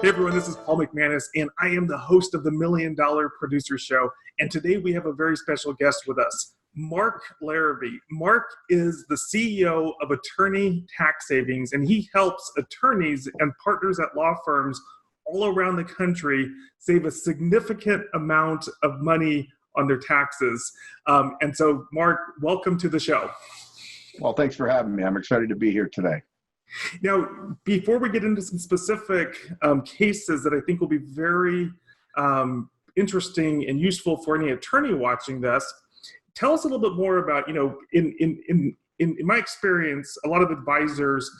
Hey everyone, this is Paul McManus, and I am the host of the $1 Million Producer Show. And today we have a very special guest with us, Mark Larrabee. Mark is the CEO of Attorney Tax Savings, and he helps attorneys and partners at law firms all around the country save a significant amount of money on their taxes. And so, Mark, welcome to the show. Well, thanks for having me. I'm excited to be here today. Now, before we get into some specific cases that I think will be very interesting and useful for any attorney watching this, tell us a little bit more about, in my experience, a lot of advisors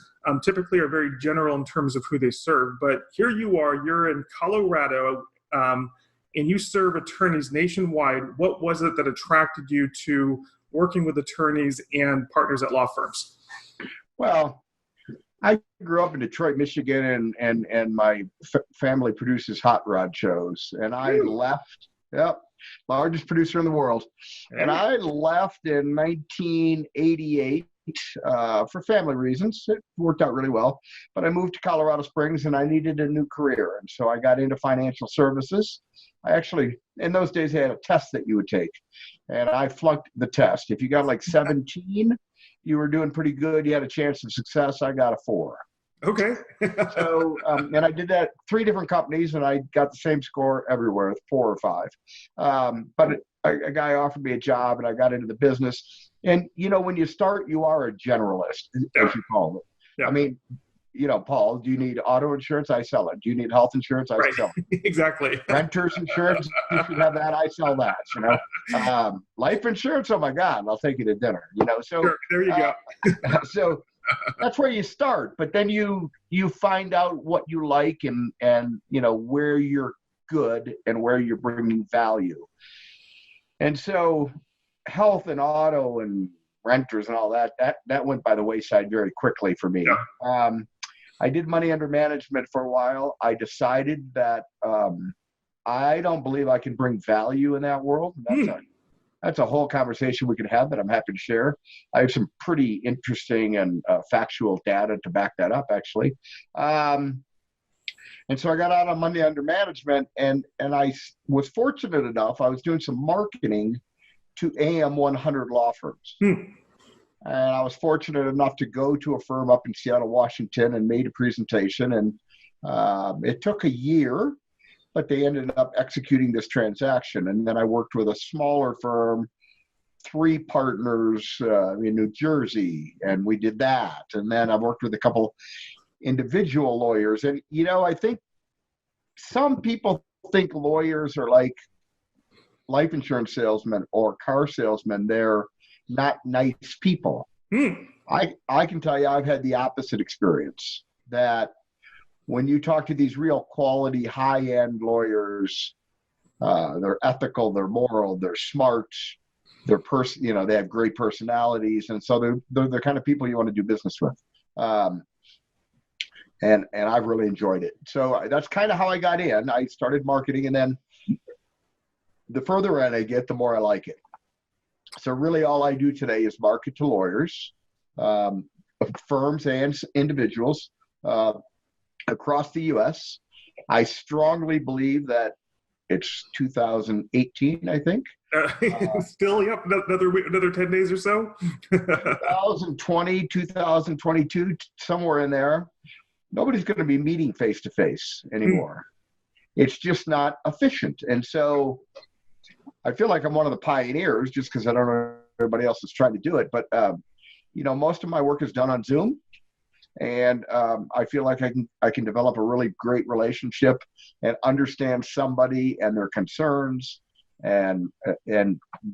typically are very general in terms of who they serve. But here you are, you're in Colorado, and you serve attorneys nationwide. What was it that attracted you to working with attorneys and partners at law firms? Well, I grew up in Detroit, Michigan, and my family produces hot rod shows. And I left, largest producer in the world. And I left in 1988 for family reasons. It worked out really well. But I moved to Colorado Springs, and I needed a new career. And so I got into financial services. I actually, in those days, had a test that you would take. And I flunked the test. If you got like 17, you were doing pretty good. You had a chance of success. I got a 4. Okay. So, and I did that 3 different companies, and I got the same score everywhere, 4 or 5. But a guy offered me a job, and I got into the business. And, when you start, you are a generalist, as you call it. Yeah. I mean, Paul, do you need auto insurance? I sell it. Do you need health insurance? I sell it. Exactly. Renters insurance, you should have that. I sell that. Life insurance, oh my God, I'll take you to dinner. So sure, there you go. So that's where you start. But then you find out what you like and where you're good and where you're bringing value. And so health and auto and renters and all that went by the wayside very quickly for me. Yeah. I did money under management for a while. I decided that I don't believe I can bring value in that world. That's a whole conversation we could have that I'm happy to share. I have some pretty interesting and factual data to back that up, actually. And so I got out on money under management, and I was fortunate enough, I was doing some marketing to AM 100 law firms. And I was fortunate enough to go to a firm up in Seattle, Washington, and made a presentation. And it took a year, but they ended up executing this transaction. And then I worked with a smaller firm, 3 partners in New Jersey, and we did that. And then I worked with a couple individual lawyers. And, I think some people think lawyers are like life insurance salesmen or car salesmen. They're not nice people. I can tell you I've had the opposite experience, that when you talk to these real quality high-end lawyers, they're ethical, they're moral, they're smart, they have great personalities, and so they're the kind of people you want to do business with. And I've really enjoyed it. So that's kind of how I got in. I started marketing, and then the further in I get, the more I like it. So really all I do today is market to lawyers, firms and individuals across the U.S. I strongly believe that it's 2018, I think. Still, yep, another 10 days or so. 2020, 2022, somewhere in there. Nobody's going to be meeting face-to-face anymore. It's just not efficient. And so I feel like I'm one of the pioneers just because I don't know everybody else is trying to do it. But, most of my work is done on Zoom. And I feel like I can develop a really great relationship and understand somebody and their concerns. And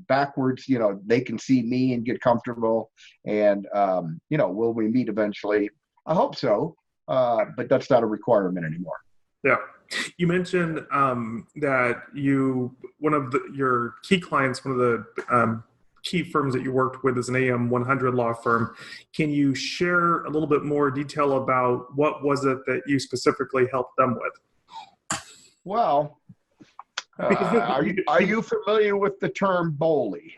backwards, they can see me and get comfortable. And, will we meet eventually? I hope so. But that's not a requirement anymore. Yeah. You mentioned that one of your key clients, one of the key firms that you worked with is an AM 100 law firm. Can you share a little bit more detail about what was it that you specifically helped them with? Well, are you familiar with the term BOLI?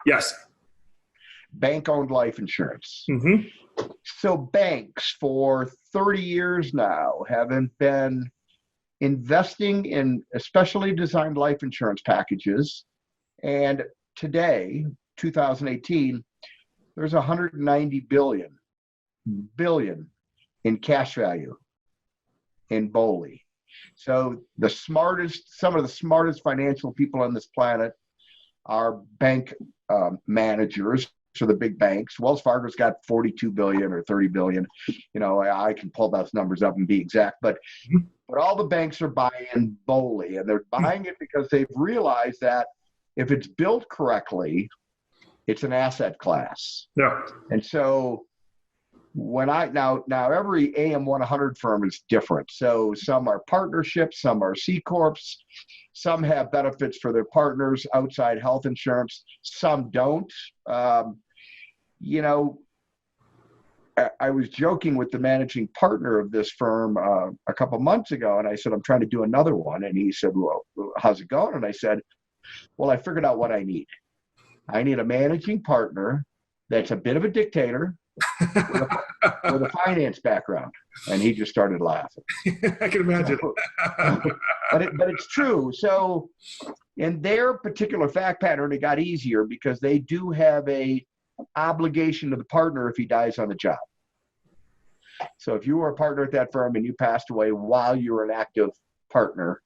Yes. Bank-owned life insurance. Mm-hmm. So banks for 30 years now haven't been investing in especially designed life insurance packages. And today, 2018, there's 190 billion in cash value in BOLI. So some of the smartest financial people on this planet are bank managers for the big banks. Wells Fargo's got 42 billion or 30 billion. I can pull those numbers up and be exact, but all the banks are buying BOLI, and they're buying it because they've realized that if it's built correctly, it's an asset class. Yeah. And so now every AM 100 firm is different. So some are partnerships, some are C corps, some have benefits for their partners outside health insurance, some don't. I was joking with the managing partner of this firm a couple months ago, and I said, I'm trying to do another one. And he said, well, how's it going? And I said, well, I figured out what I need. I need a managing partner that's a bit of a dictator with a finance background. And he just started laughing. I can imagine. But it's true. So in their particular fact pattern, it got easier because they do have a obligation to the partner if he dies on the job. So if you were a partner at that firm and you passed away while you were an active partner,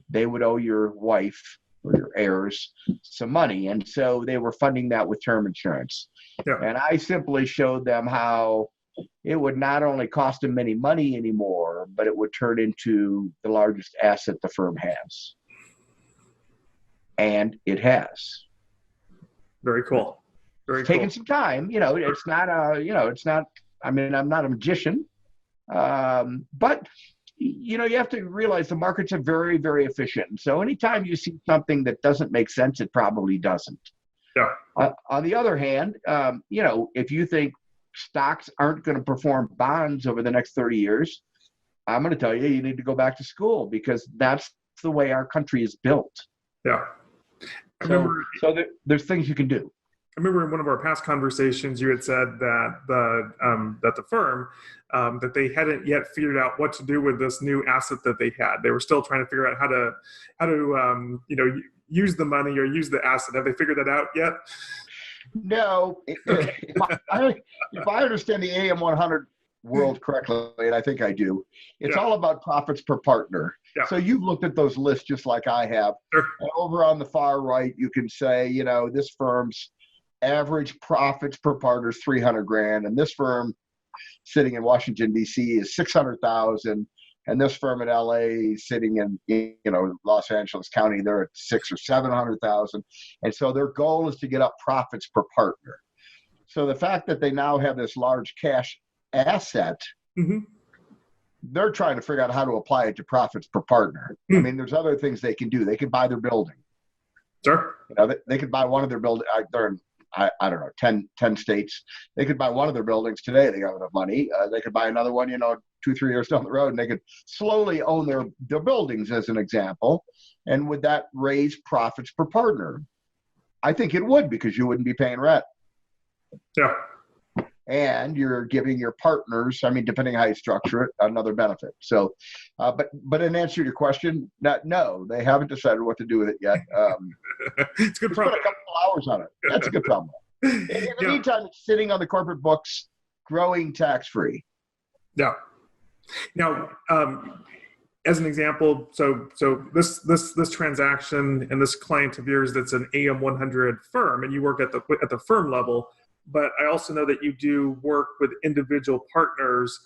they would owe your wife or your heirs some money. And so they were funding that with term insurance. Yeah. And I simply showed them how it would not only cost them any money anymore, but it would turn into the largest asset the firm has. And it has. Very cool. It's taken some time. It's not, I'm not a magician. But you have to realize the markets are very, very efficient. And so anytime you see something that doesn't make sense, it probably doesn't. Yeah. On the other hand, if you think stocks aren't going to perform bonds over the next 30 years, I'm going to tell you, you need to go back to school because that's the way our country is built. Yeah. So there's things you can do. I remember in one of our past conversations, you had said that the firm that they hadn't yet figured out what to do with this new asset that they had. They were still trying to figure out how to use the money or use the asset. Have they figured that out yet? No. Okay. If I understand the AM 100 world correctly, and I think I do, it's all about profits per partner. Yeah. So you've looked at those lists just like I have. Sure. And over on the far right, you can say, this firm's average profits per partner is $300,000, and this firm sitting in Washington D.C. is $600,000, and this firm in L.A. sitting in Los Angeles County, they're at $600,000 or $700,000, and so their goal is to get up profits per partner. So the fact that they now have this large cash asset, they're trying to figure out how to apply it to profits per partner. I mean, there's other things they can do. They can buy their building. Sure. They could buy one of their buildings. They're in, I don't know, 10 states. They could buy one of their buildings today. They got enough money. They could buy another one, 2-3 years down the road, and they could slowly own their buildings as an example. And would that raise profits per partner? I think it would, because you wouldn't be paying rent. Yeah. And you're giving your partners, depending how you structure it, another benefit. So, but in answer to your question, no, they haven't decided what to do with it yet. It's a good problem. Spent a couple hours on it. That's a good problem. In the meantime, it's sitting on the corporate books, growing tax-free. Yeah. Now, as an example, so this transaction and this client of yours that's an AM 100 firm, and you work at the firm level. But I also know that you do work with individual partners,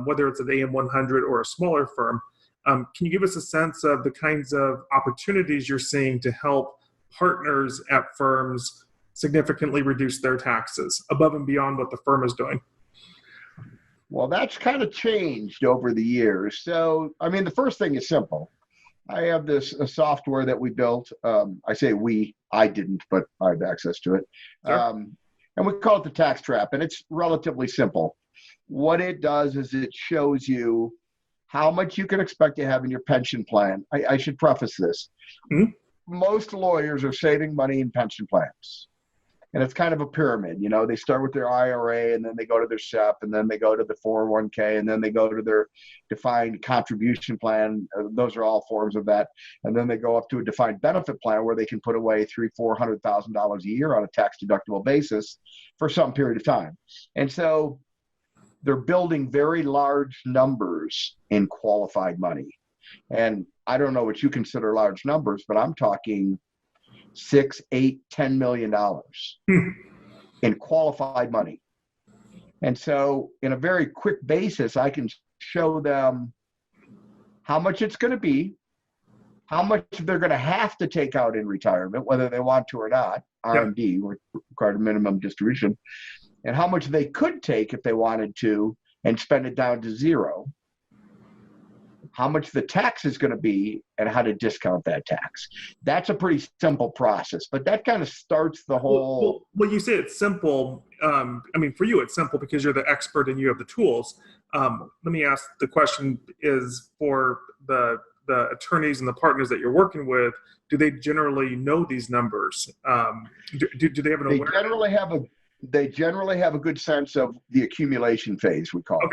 whether it's an AM 100 or a smaller firm. Can you give us a sense of the kinds of opportunities you're seeing to help partners at firms significantly reduce their taxes above and beyond what the firm is doing? Well, that's kind of changed over the years. So, the first thing is simple. I have a software that we built. I say I didn't, but I have access to it. Sure. And we call it the tax trap, and it's relatively simple. What it does is it shows you how much you can expect to have in your pension plan. I should preface this. Mm-hmm. Most lawyers are saving money in pension plans. And it's kind of a pyramid. They start with their IRA, and then they go to their SEP, and then they go to the 401k, and then they go to their defined contribution plan. Those are all forms of that. And then they go up to a defined benefit plan where they can put away $300,000-$400,000 a year on a tax deductible basis for some period of time. And so they're building very large numbers in qualified money. And I don't know what you consider large numbers, but I'm talking $6, $8, $10 million in qualified money. And so in a very quick basis, I can show them how much it's going to be, how much they're going to have to take out in retirement, whether they want to or not, RMD, required minimum distribution, and how much they could take if they wanted to and spend it down to zero, how much the tax is going to be, and how to discount that tax. That's a pretty simple process, but that kind of starts the whole. Well, you say it's simple. For you, it's simple because you're the expert and you have the tools. Let me ask the question: is for the attorneys and the partners that you're working with, do they generally know these numbers? Do they have an awareness? They generally have a good sense of the accumulation phase, we call it.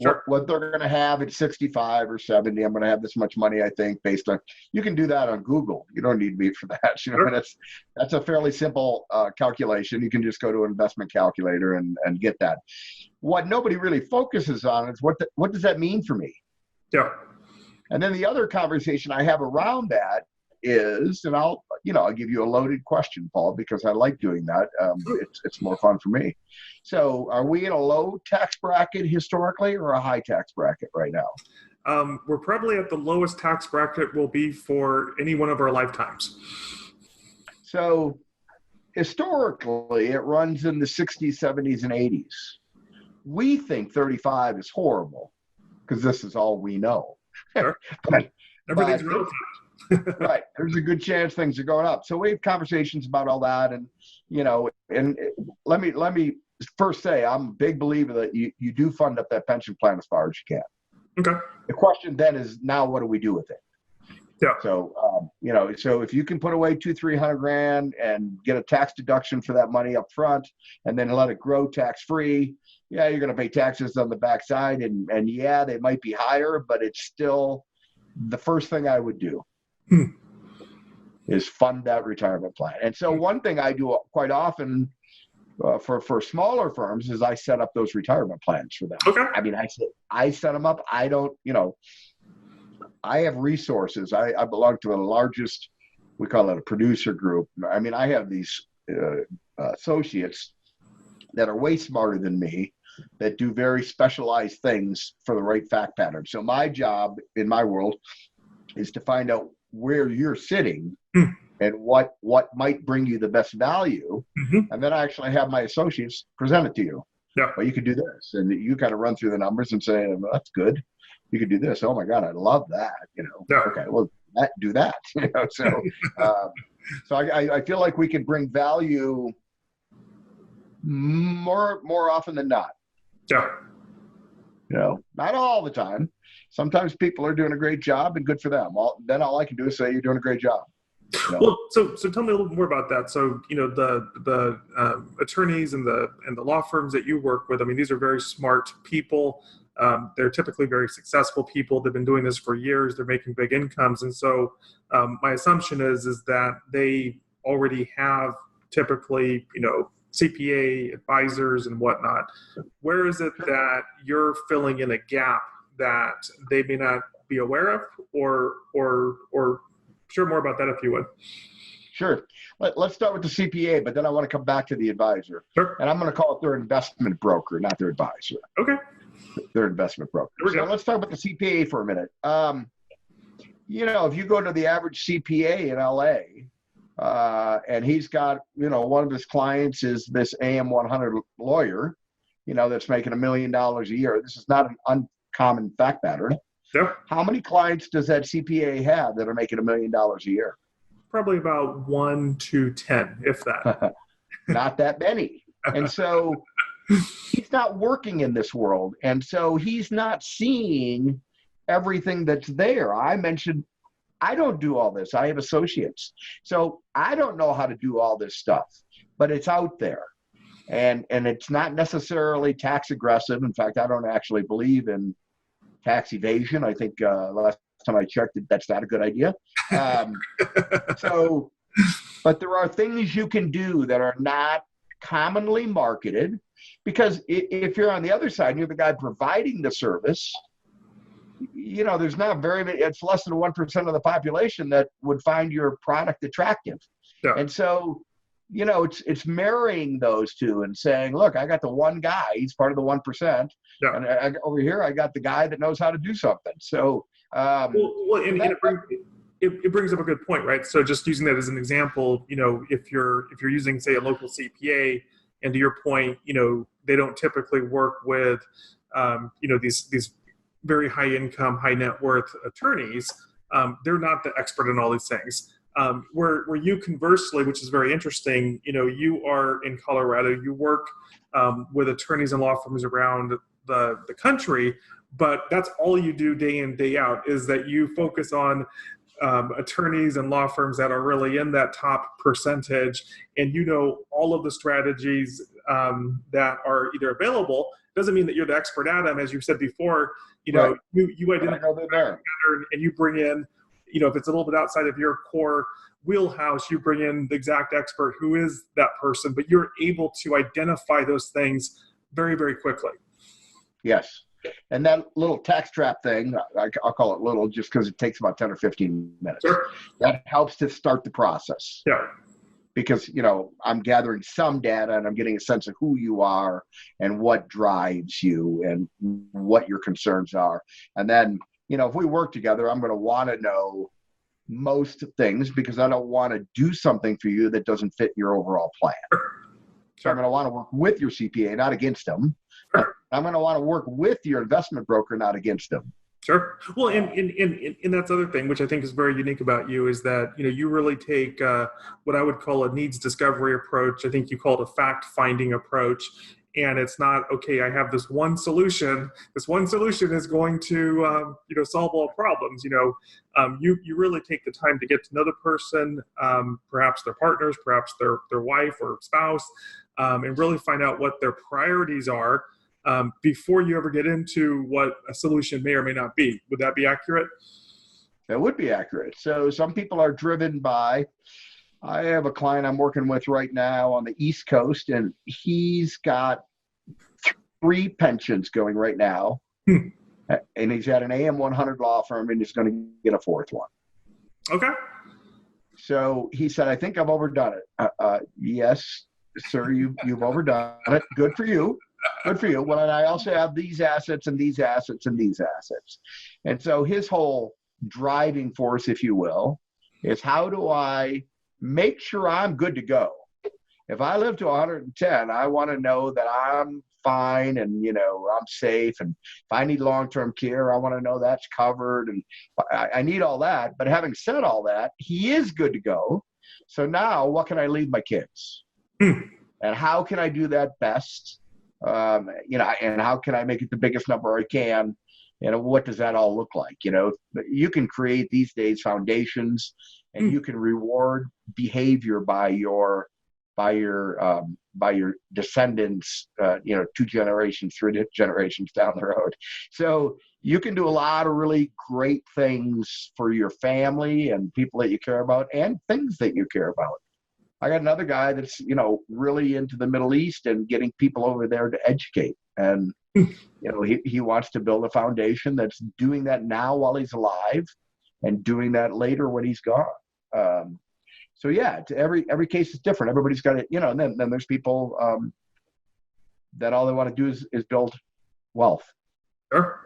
Sure. What they're going to have at 65 or 70, I'm going to have this much money, I think, based on, you can do that on Google. You don't need me for that. Sure. That's a fairly simple calculation. You can just go to an investment calculator and get that. What nobody really focuses on is what does that mean for me? Yeah. And then the other conversation I have around that is, and I'll give you a loaded question, Paul, because I like doing that. It's more fun for me. So are we in a low tax bracket historically or a high tax bracket right now? We're probably at the lowest tax bracket we'll be for any one of our lifetimes. So historically, it runs in the 60s, 70s, and 80s. We think 35 is horrible because this is all we know. Sure. Everything's relative. Right. There's a good chance things are going up. So we have conversations about all that. And, and let me first say, I'm a big believer that you do fund up that pension plan as far as you can. Okay. The question then is, now what do we do with it? Yeah. So, so if you can put away $200,000-$300,000 and get a tax deduction for that money up front and then let it grow tax free, yeah, you're going to pay taxes on the backside. And yeah, they might be higher, but it's still the first thing I would do. Is fund that retirement plan. And so one thing I do quite often for smaller firms is I set up those retirement plans for them. Okay. I set them up. I don't, I have resources. I belong to the largest, we call it a producer group. I have these associates that are way smarter than me that do very specialized things for the right fact pattern. So my job in my world is to find out where you're sitting and what might bring you the best value. And then I actually have my associates present it to you. Yeah. Well, you could do this. And you kind of run through the numbers and say, well, that's good. You could do this. Oh my God, I love that. Yeah. Okay, well, do that. So I feel like we can bring value more often than not. Yeah. Not all the time. Sometimes people are doing a great job and good for them. Then all I can do is say, you're doing a great job. Well, so tell me a little more about that. So, the attorneys and the law firms that you work with, these are very smart people. They're typically very successful people. They've been doing this for years. They're making big incomes. And so my assumption is that they already have typically, CPA advisors and whatnot. Where is it that you're filling in a gap that they may not be aware of, or share more about that if you would? Sure. Let's start with the CPA, but then I want to come back to the advisor. Sure. And I'm going to call it their investment broker, not their advisor. Okay. Their investment broker. So let's talk about the CPA for a minute. If you go to the average CPA in LA, and he's got, one of his clients is this AM 100 lawyer, that's making $1 million a year. This is not an uncommon fact pattern. Yeah. How many clients does that CPA have that are making $1 million a year? Probably about 1 to 10, if that. Not that many. And so he's not working in this world. And so he's not seeing everything that's there. I mentioned I don't do all this. I have associates. So I don't know how to do all this stuff, but it's out there. And it's not necessarily tax aggressive. In fact, I don't actually believe in tax evasion. I think last time I checked, that's not a good idea. But there are things you can do that are not commonly marketed, because if you're on the other side and you're the guy providing the service, there's not very many, it's less than 1% of the population that would find your product attractive. Yeah. And so, it's marrying those two and saying, look, I got the one guy, he's part of the 1%. Yeah. And over here, I got the guy that knows how to do something. So, it brings up a good point, right? So just using that as an example, if you're using, say, a local CPA, and to your point, they don't typically work with, these very high income, high net worth attorneys. They're not the expert in all these things. Where you conversely, which is very interesting, you are in Colorado, you work with attorneys and law firms around the country, but that's all you do day in, day out, is that you focus on attorneys and law firms that are really in that top percentage, and all of the strategies that are either available. Doesn't mean that you're the expert at them, as you said before. Right. You identify the pattern, and you bring in, if it's a little bit outside of your core wheelhouse, you bring in the exact expert who is that person, but you're able to identify those things very, very quickly. Yes. And that little tax trap thing, I'll call it little just because it takes about 10 or 15 minutes. Sure. That helps to start the process. Yeah. Because, I'm gathering some data and I'm getting a sense of who you are and what drives you and what your concerns are. And then, if we work together, I'm going to want to know most things, because I don't want to do something for you that doesn't fit your overall plan. So I'm going to want to work with your CPA, not against them. I'm going to want to work with your investment broker, not against them. Sure. Well, and that's the other thing, which I think is very unique about you, is that, you really take what I would call a needs discovery approach. I think you call it a fact-finding approach. And it's not, okay, I have this one solution. This one solution is going to, solve all problems. You really take the time to get to know the person, perhaps their partners, perhaps their wife or spouse, and really find out what their priorities are before you ever get into what a solution may or may not be. Would that be accurate? That would be accurate. So some people are driven by, I have a client I'm working with right now on the East Coast, and he's got 3 pensions going right now. And he's at an AM 100 law firm, and he's going to get a 4th one. Okay. So he said, I think I've overdone it. Yes, sir, you've overdone it. Good for you. Good for you. Well, and I also have these assets and these assets and these assets. And so his whole driving force, if you will, is how do I make sure I'm good to go? If I live to 110, I want to know that I'm fine and, I'm safe. And if I need long-term care, I want to know that's covered. And I need all that. But having said all that, he is good to go. So now what can I leave my kids? And how can I do that best? And how can I make it the biggest number I can? What does that all look like? You can create these days foundations, and you can reward behavior by your descendants, 2 generations, 3 generations down the road. So you can do a lot of really great things for your family and people that you care about and things that you care about. I got another guy that's, really into the Middle East and getting people over there to educate. And, he wants to build a foundation that's doing that now while he's alive and doing that later when he's gone. So yeah, every case is different. Everybody's got it, and then there's people that all they want to do is build wealth. Sure.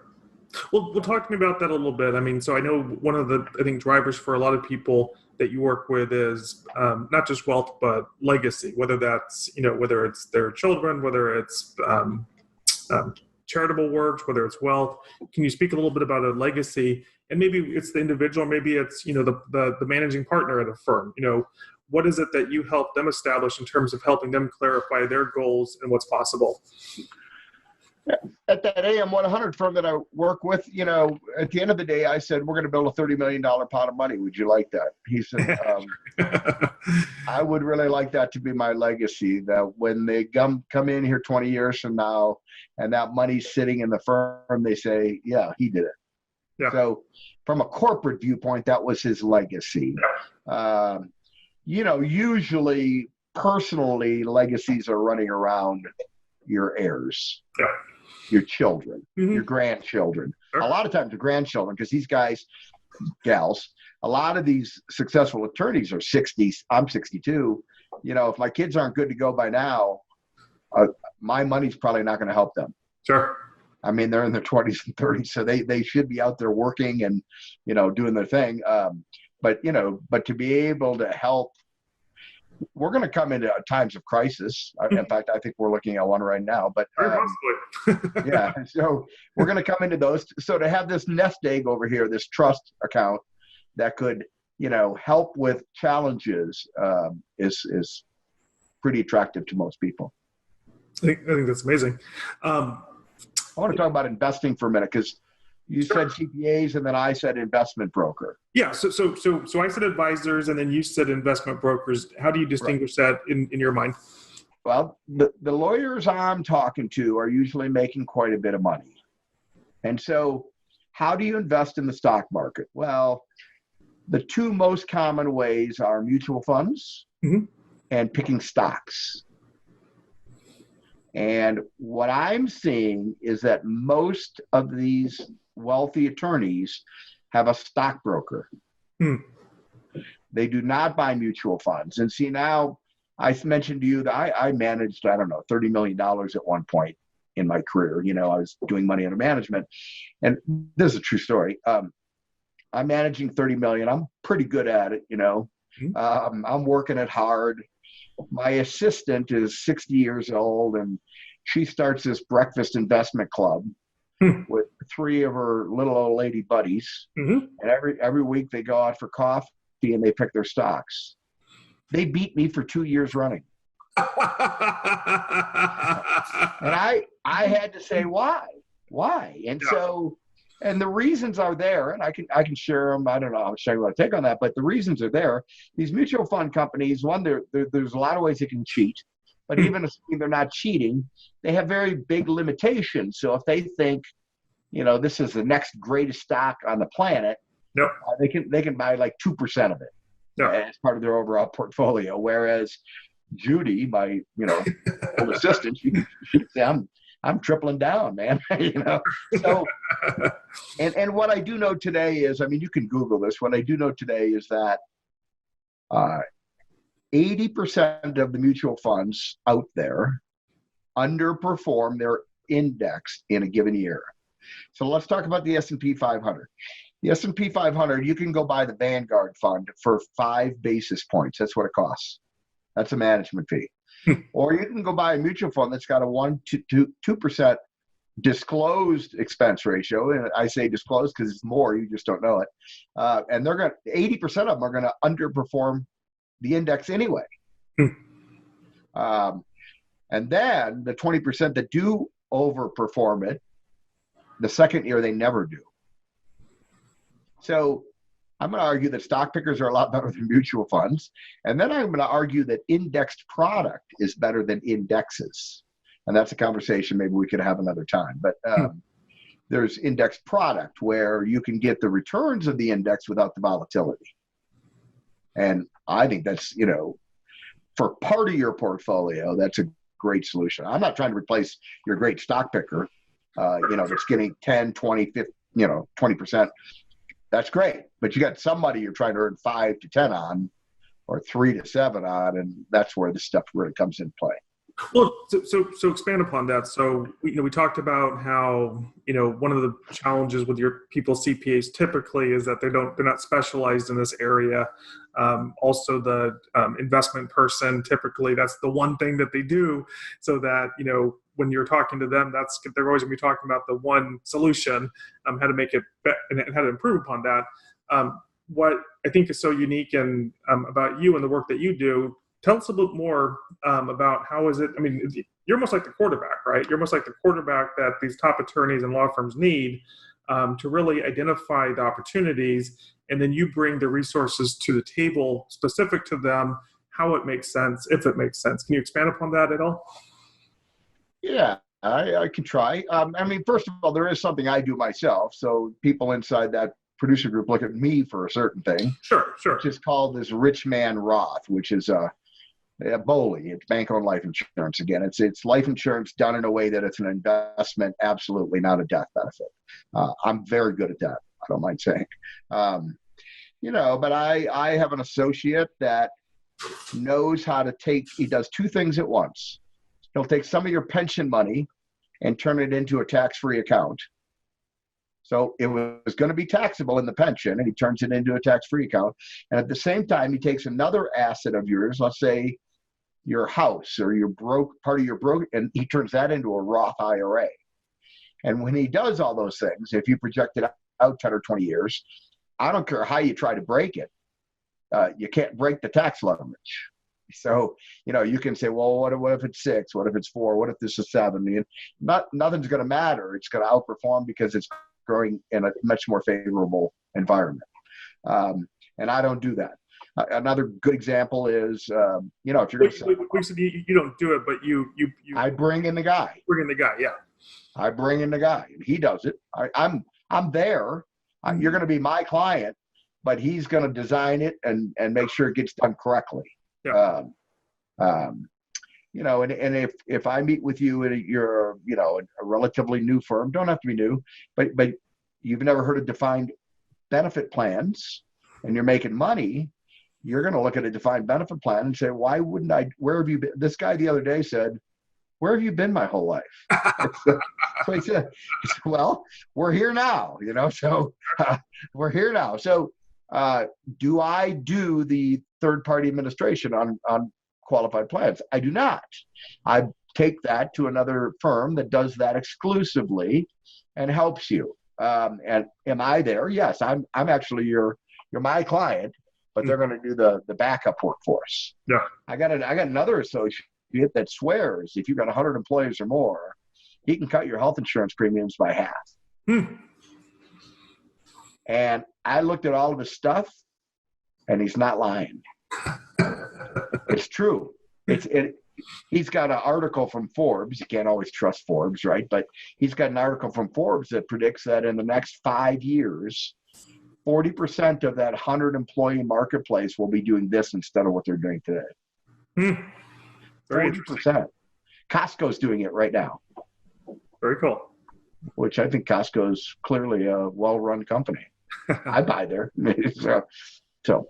Well, talk to me about that a little bit. I mean, so I know one of the, drivers for a lot of people that you work with is not just wealth, but legacy, whether that's, whether it's their children, whether it's charitable works, whether it's wealth. Can you speak a little bit about a legacy? And maybe it's the individual, maybe it's, the managing partner at a firm. What is it that you help them establish in terms of helping them clarify their goals and what's possible? At that AM 100 firm that I work with, at the end of the day, I said, we're going to build a $30 million pot of money. Would you like that? He said, I would really like that to be my legacy, that when they come in here 20 years from now and that money's sitting in the firm, they say, yeah, he did it. Yeah. So from a corporate viewpoint, that was his legacy. Usually personally, legacies are running around your heirs. Yeah. Your children, your grandchildren, a lot of times your grandchildren, because these guys, gals, a lot of these successful attorneys are 60s. I'm 62. If my kids aren't good to go by now, my money's probably not going to help them. Sure. I mean, they're in their 20s and 30s, so they should be out there working and, doing their thing. But to be able to help, we're going to come into times of crisis. In fact, I think we're looking at one right now. But yeah, so we're going to come into those. So to have this nest egg over here, this trust account that could, help with challenges is pretty attractive to most people. I think that's amazing. I want to talk about investing for a minute, because you said CPAs and then I said investment broker. Yeah. So I said advisors and then you said investment brokers. How do you distinguish that in your mind? Well, the lawyers I'm talking to are usually making quite a bit of money. And so how do you invest in the stock market? Well, the two most common ways are mutual funds and picking stocks. And what I'm seeing is that most of these wealthy attorneys have a stockbroker. They do not buy mutual funds. And see, now I mentioned to you that I managed, $30 million at one point in my career. I was doing money under management. And this is a true story. I'm managing 30 million. I'm pretty good at it. I'm working it hard. My assistant is 60 years old, and she starts this breakfast investment club with three of her little old lady buddies. And every week they go out for coffee and they pick their stocks. They beat me for 2 years running. And I had to say, why? And so, and the reasons are there, and I can share them. I don't know, I'll show you what I take on that, but the reasons are there. These mutual fund companies, one, there's a lot of ways they can cheat, but even assuming they're not cheating, they have very big limitations. So if they think, this is the next greatest stock on the planet, they can buy like 2% of it as part of their overall portfolio. Whereas Judy, my old assistant, she say, I'm tripling down, man. So, and what I do know today is, you can Google this. What I do know today is that 80% of the mutual funds out there underperform their index in a given year. So let's talk about the S&P 500. The S&P 500, you can go buy the Vanguard fund for 5 basis points. That's what it costs. That's a management fee. Or you can go buy a mutual fund that's got a 1 to 2% disclosed expense ratio. And I say disclosed because it's more, you just don't know it. And 80% of them are going to underperform the index anyway. And then the 20% that do overperform it, the second year they never do. So I'm going to argue that stock pickers are a lot better than mutual funds. And then I'm going to argue that indexed product is better than indexes. And that's a conversation maybe we could have another time. But there's indexed product where you can get the returns of the index without the volatility. And I think that's, for part of your portfolio, that's a great solution. I'm not trying to replace your great stock picker, that's getting 10, 20, 50, 20%. That's great. But you got somebody you're trying to earn 5 to 10 on, or 3 to 7 on, and that's where this stuff really comes into play. Well, so expand upon that. So, we talked about how, one of the challenges with your people's CPAs typically is that they're not specialized in this area. Also the investment person, typically that's the one thing that they do, so that, when you're talking to them, they're always going to be talking about the one solution, how to make it and how to improve upon that. What I think is so unique about you and the work that you do, tell us a little bit more about how is it. you're almost like the quarterback, right? You're almost like the quarterback that these top attorneys and law firms need to really identify the opportunities, and then you bring the resources to the table specific to them, how it makes sense, if it makes sense. Can you expand upon that at all? Yeah, I can try. I mean, first of all, there is something I do myself. So people inside that producer group look at me for a certain thing. Sure. Which is called this rich man Roth, which is a BOLI. It's bank-owned life insurance. Again, it's life insurance done in a way that it's an investment, absolutely not a death benefit. I'm very good at that. I don't mind saying. But I have an associate that knows how to he does two things at once. He'll take some of your pension money and turn it into a tax-free account. So it was going to be taxable in the pension, and he turns it into a tax-free account. And at the same time, he takes another asset of yours, let's say your house or part of your broke, and he turns that into a Roth IRA. And when he does all those things, if you project it out 10 or 20 years, I don't care how you try to break it, you can't break the tax leverage. So, you can say, well, what if it's 6? What if it's 4? What if this is 7? Nothing's going to matter. It's going to outperform because it's growing in a much more favorable environment. And I don't do that. Another good example is, if you're going to sell, you don't do it, but you I bring in the guy. Yeah. I bring in the guy, and he does it. I'm there. You're going to be my client, but he's going to design it and make sure it gets done correctly. Yeah. And if I meet with you and you're, a relatively new firm, don't have to be new, but you've never heard of defined benefit plans and you're making money, you're going to look at a defined benefit plan and say, why wouldn't I, where have you been? This guy the other day said, where have you been my whole life? So he said, well, we're here now, so we're here now. So do I do the third-party administration on qualified plans? I do not. I take that to another firm that does that exclusively and helps you. And am I there? Yes, I'm actually you're my client, but they're going to do the backup work for us. Yeah. I got another associate that swears if you've got 100 employees or more, he can cut your health insurance premiums by half. And I looked at all of his stuff, and he's not lying. It's true. He's got an article from Forbes. You can't always trust Forbes, right? But he's got an article from Forbes that predicts that in the next 5 years, 40% of that 100-employee marketplace will be doing this instead of what they're doing today. 40%. Costco's doing it right now. Very cool. Which I think Costco's clearly a well-run company. I buy there. So.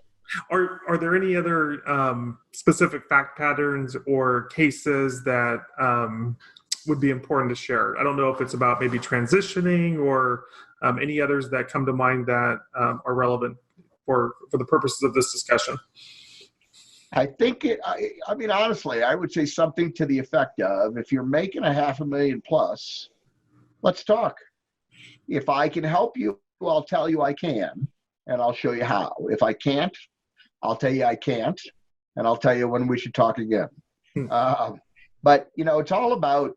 Are there any other specific fact patterns or cases that would be important to share? I don't know if it's about maybe transitioning or any others that come to mind that are relevant for the purposes of this discussion. I think honestly, I would say something to the effect of, if you're making $500,000 plus, let's talk. If I can help you, I'll tell you I can, and I'll show you how. If I can't, I'll tell you I can't, and I'll tell you when we should talk again. But, it's all about,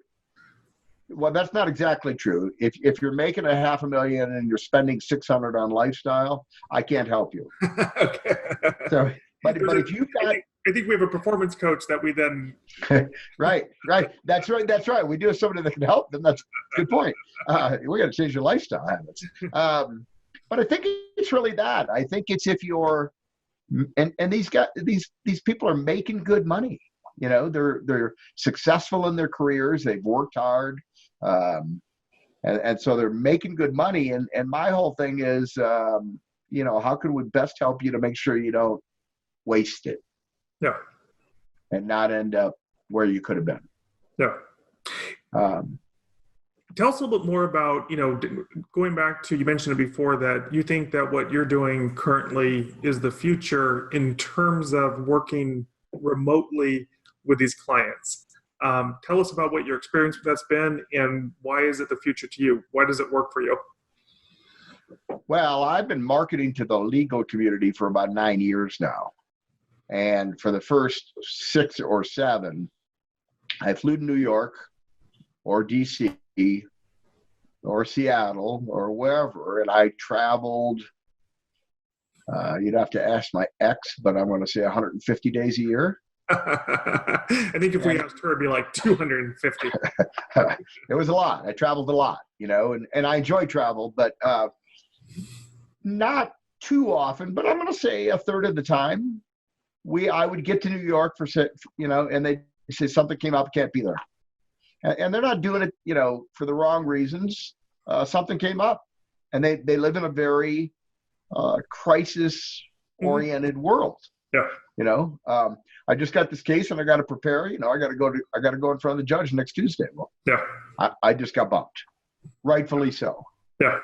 well, that's not exactly true. If you're making $500,000 and you're spending $600 on lifestyle, I can't help you. Okay. So, but if you've got, I think we have a performance coach that we then. Right. That's right. We do have somebody that can help them. That's a good point. We got to change your lifestyle habits. But I think it's really that. I think it's if you're, and these guys, these people are making good money. They're successful in their careers. They've worked hard. And so they're making good money. And my whole thing is, how can we best help you to make sure you don't waste it? Yeah. And not end up where you could have been. Yeah. Tell us a little bit more about, going back to, you mentioned it before, that you think that what you're doing currently is the future in terms of working remotely with these clients. Tell us about what your experience with that's been, and why is it the future to you? Why does it work for you? Well, I've been marketing to the legal community for about 9 years now. And for the first 6 or 7, I flew to New York or DC or Seattle or wherever, and I traveled, you'd have to ask my ex, but I'm going to say 150 days a year. I think if we asked her, it'd be like 250. It was a lot. I traveled a lot, and I enjoy travel, but not too often, but I'm going to say a third of the time I would get to New York and they say something came up, can't be there. And they're not doing it, for the wrong reasons. Something came up, and they live in a very crisis-oriented world. Yeah. I just got this case, and I got to prepare. I got to go in front of the judge next Tuesday. Well, yeah. I just got bumped, rightfully so. Yeah.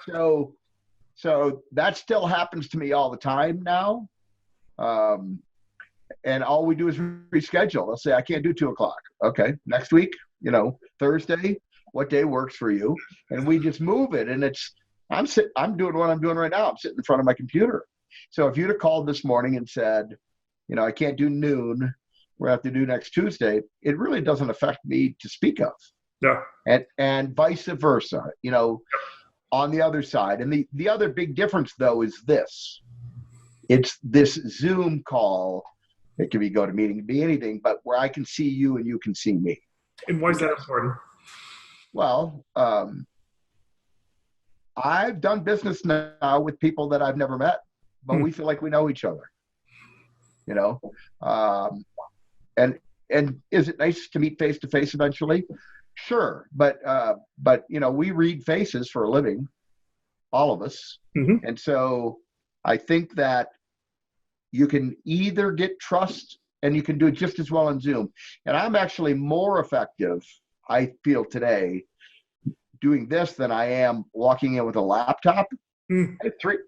So that still happens to me all the time now. And all we do is reschedule. They'll say, I can't do 2:00. Okay, next week, Thursday, what day works for you? And we just move it. And I'm doing what I'm doing right now. I'm sitting in front of my computer. So if you'd have called this morning and said, I can't do noon, we're going to have to do next Tuesday, it really doesn't affect me to speak of. Yeah. And vice versa, on the other side. And the other big difference, though, is this. It's this Zoom call. It can be GoToMeeting, it can be anything, but where I can see you and you can see me. And why is that important? Well, I've done business now with people that I've never met, but we feel like we know each other. And is it nice to meet face to face eventually? Sure, but we read faces for a living, all of us, and so I think that you can either get trust, and you can do it just as well on Zoom. And I'm actually more effective, I feel today, doing this than I am walking in with a laptop. I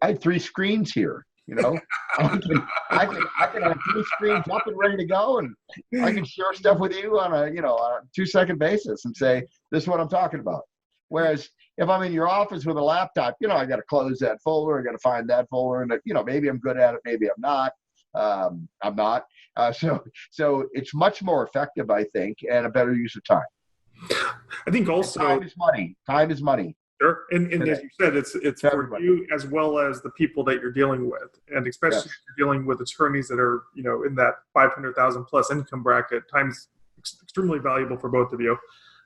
have three screens here. I can have 3 screens up and ready to go, and I can share stuff with you on a 2-second basis and say, this is what I'm talking about. Whereas if I'm in your office with a laptop, I got to close that folder, I got to find that folder, and maybe I'm good at it, maybe I'm not. I'm not. So it's much more effective, I think, and a better use of time. I think also time is money. Time is money. Sure. And as you said, it's for everybody. You as well as the people that you're dealing with. And especially if you're dealing with attorneys that are, in that 500,000 plus income bracket, time's extremely valuable for both of you.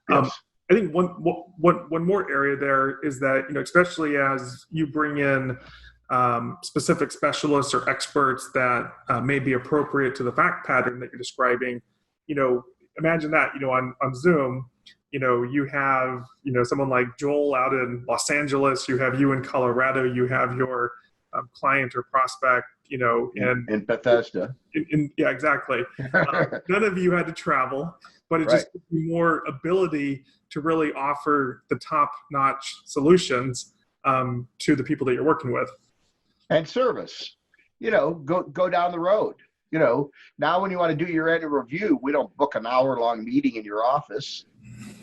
Yes. I think one more area there is that, especially as you bring in specific specialists or experts that may be appropriate to the fact pattern that you're describing, imagine that, on Zoom, you have, someone like Joel out in Los Angeles, you have you in Colorado, you have your client or prospect, in Bethesda. Yeah, exactly. None of you had to travel, but it just gives you more ability to really offer the top-notch solutions to the people that you're working with. And service, go down the road. Now when you want to do your annual review, we don't book an hour-long meeting in your office.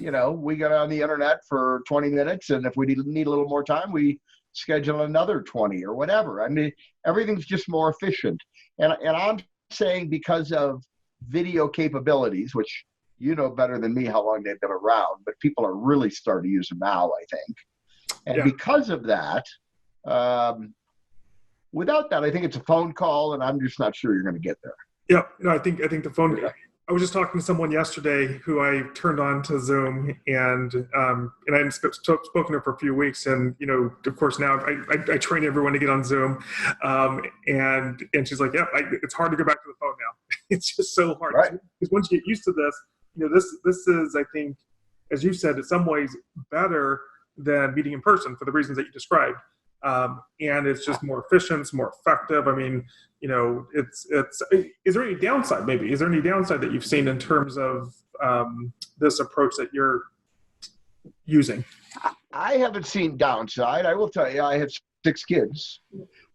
We get on the internet for 20 minutes, and if we need a little more time, we schedule another 20 or whatever. I mean, everything's just more efficient. And I'm saying because of video capabilities, which better than me how long they've been around, but people are really starting to use them now, I think. And because of that, without that, I think it's a phone call, and I'm just not sure you're going to get there. Yeah, no, I think the phone. Yeah. I was just talking to someone yesterday who I turned on to Zoom, and I hadn't spoken to her for a few weeks, and of course now I train everyone to get on Zoom, and she's like, yeah, it's hard to go back to the phone now. It's just so hard because once you get used to this, this is, I think, as you said, in some ways better than meeting in person for the reasons that you described. And it's just more efficient, it's more effective. I mean, is there any downside maybe? Is there any downside that you've seen in terms of this approach that you're using? I haven't seen downside. I will tell you, I have 6 kids.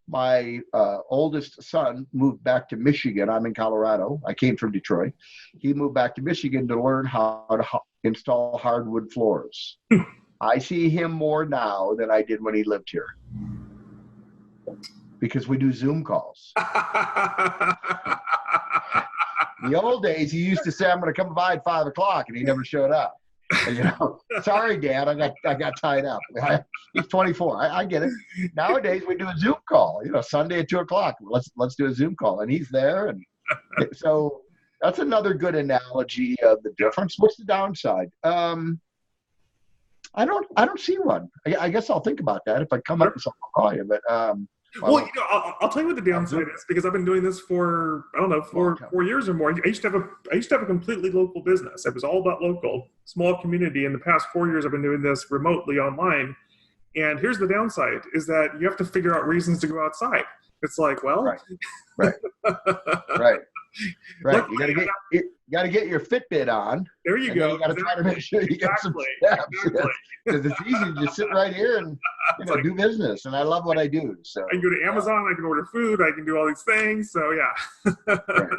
My oldest son moved back to Michigan. I'm in Colorado. I came from Detroit. He moved back to Michigan to learn how to install hardwood floors. I see him more now than I did when he lived here because we do Zoom calls. In the old days, he used to say, "I'm going to come by at 5 o'clock," and he never showed up. And, sorry, Dad, I got tied up. He's 24. I get it. Nowadays, we do a Zoom call. Sunday at 2 o'clock. Let's do a Zoom call, and he's there. And so that's another good analogy of the difference. What's the downside? I don't see one. I guess I'll think about that. If I come up with something, I'll call you. But well, I'll tell you what the downside is, because I've been doing this for, I don't know, 4 years or more. I used to have a completely local business. It was all about local, small community. In the past 4 years, I've been doing this remotely online. And here's the downside, is that you have to figure out reasons to go outside. It's like, well, right. You got to get your Fitbit on. There you go. You got to try to make sure you get some steps. Because it's easy to just sit right here and do business. And I love what I do. So I can go to Amazon. I can order food. I can do all these things. So yeah. Right.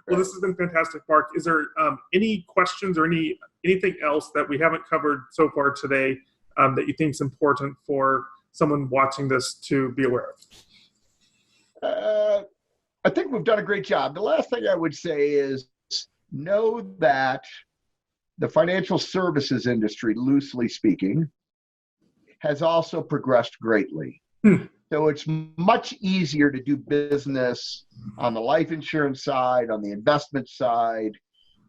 Well, this has been fantastic, Mark. Is there any questions or anything else that we haven't covered so far today that you think is important for someone watching this to be aware of? I think we've done a great job. The last thing I would say is know that the financial services industry, loosely speaking, has also progressed greatly. So it's much easier to do business on the life insurance side, on the investment side,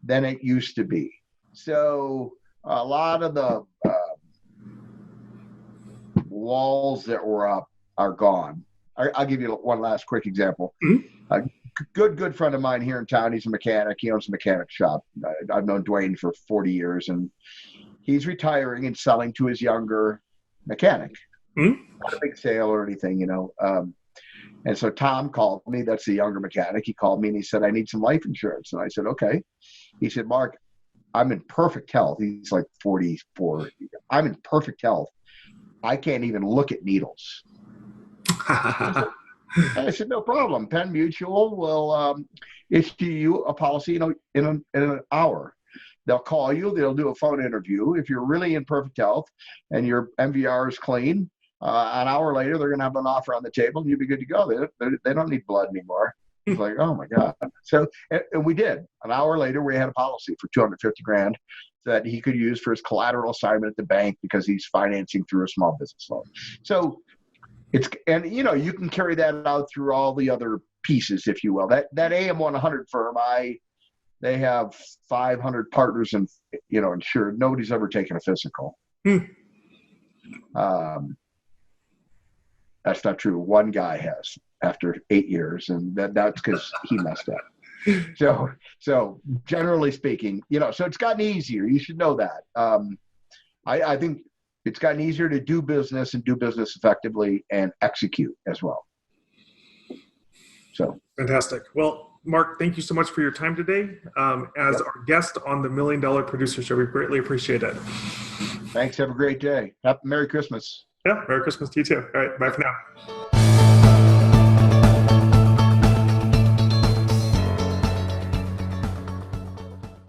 than it used to be. So a lot of the walls that were up are gone. I'll give you one last quick example. A good friend of mine here in town, he's a mechanic. He owns a mechanic shop. I've known Dwayne for 40 years, and he's retiring and selling to his younger mechanic. Not a big sale or anything, And so Tom called me. That's the younger mechanic. He called me and he said, "I need some life insurance." And I said, "Okay." He said, "Mark, I'm in perfect health." He's like 44. "I'm in perfect health. I can't even look at needles." I said, "No problem. Penn Mutual will issue you a policy in an hour. They'll call you. They'll do a phone interview. If you're really in perfect health and your MVR is clean, an hour later, they're going to have an offer on the table and you'll be good to go. They don't need blood anymore." He's like, "Oh, my God." So and we did. An hour later, we had a policy for $250,000 that he could use for his collateral assignment at the bank because he's financing through a small business loan. So you can carry that out through all the other pieces, if you will. That AM 100 firm, they have 500 partners and insured. Nobody's ever taken a physical. That's not true. One guy has after 8 years, and that's because he messed up. So generally speaking, so it's gotten easier. You should know that. I think it's gotten easier to do business and do business effectively and execute as well. So fantastic. Well, Mark, thank you so much for your time today. As our guest on the $1 Million Producer Show, we greatly appreciate it. Thanks. Have a great day. Merry Christmas. Yeah, Merry Christmas to you too. All right, bye for now.